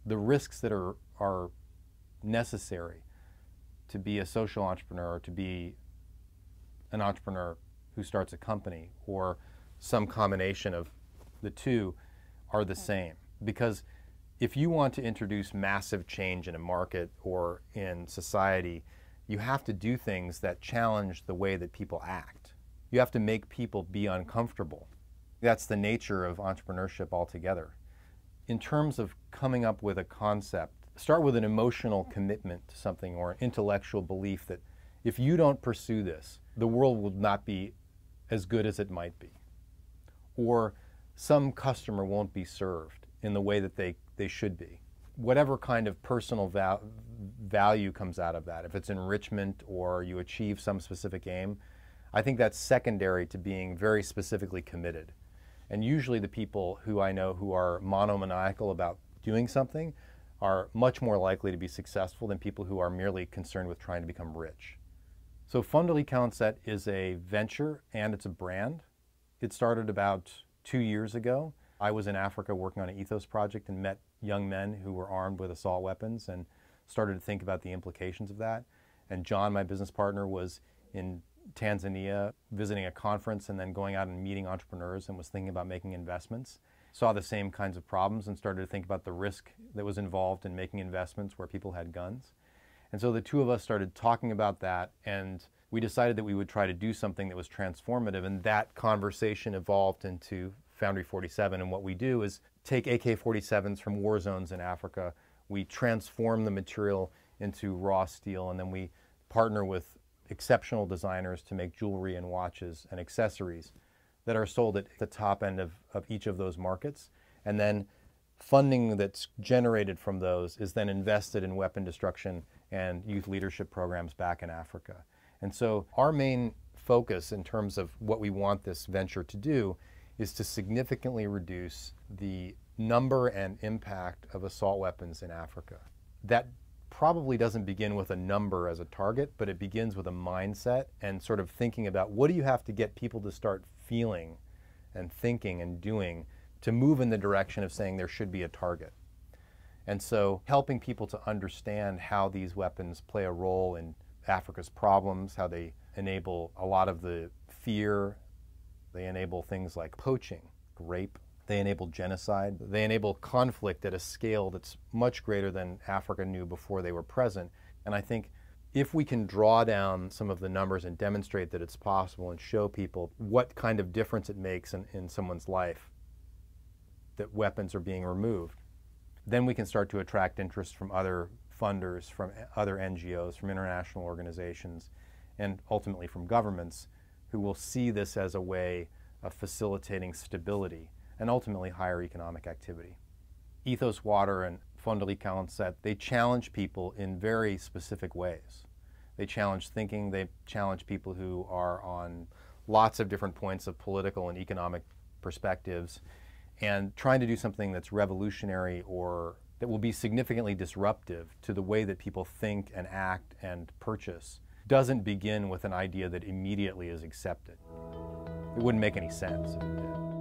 the risks that are necessary to be a social entrepreneur, to be an entrepreneur who starts a company, or some combination of the two, are the same. Because if you want to introduce massive change in a market or in society, you have to do things that challenge the way that people act. You have to make people be uncomfortable. That's the nature of entrepreneurship altogether. In terms of coming up with a concept, start with an emotional commitment to something or an intellectual belief that if you don't pursue this, the world will not be as good as it might be. Or some customer won't be served in the way that they should be. Whatever kind of personal value comes out of that, if it's enrichment or you achieve some specific aim, I think that's secondary to being very specifically committed. And usually the people who I know who are monomaniacal about doing something are much more likely to be successful than people who are merely concerned with trying to become rich. So Fundally Counset is a venture and it's a brand. It started about 2 years ago. I was in Africa working on an ethos project and met young men who were armed with assault weapons and started to think about the implications of that. And John, my business partner, was in Tanzania visiting a conference and then going out and meeting entrepreneurs and was thinking about making investments. Saw the same kinds of problems and started to think about the risk that was involved in making investments where people had guns. And so the two of us started talking about that, and we decided that we would try to do something that was transformative, and that conversation evolved into Foundry 47. And what we do is take AK-47s from war zones in Africa, we transform the material into raw steel, and then we partner with exceptional designers to make jewelry and watches and accessories that are sold at the top end of each of those markets. And then funding that's generated from those is then invested in weapon destruction and youth leadership programs back in Africa. And so our main focus in terms of what we want this venture to do is to significantly reduce the number and impact of assault weapons in Africa. That probably doesn't begin with a number as a target, but it begins with a mindset and sort of thinking about what do you have to get people to start feeling and thinking and doing to move in the direction of saying there should be a target. And so helping people to understand how these weapons play a role in Africa's problems, how they enable a lot of the fear, they enable things like poaching, rape, they enable genocide, they enable conflict at a scale that's much greater than Africa knew before they were present. And I think if we can draw down some of the numbers and demonstrate that it's possible and show people what kind of difference it makes in someone's life, that weapons are being removed, then we can start to attract interest from other funders, from other NGOs, from international organizations, and ultimately from governments who will see this as a way of facilitating stability and ultimately higher economic activity. Ethos Water and Fundally Counset, they challenge people in very specific ways. They challenge thinking, they challenge people who are on lots of different points of political and economic perspectives, and trying to do something that's revolutionary or that will be significantly disruptive to the way that people think and act and purchase doesn't begin with an idea that immediately is accepted. It wouldn't make any sense if it did.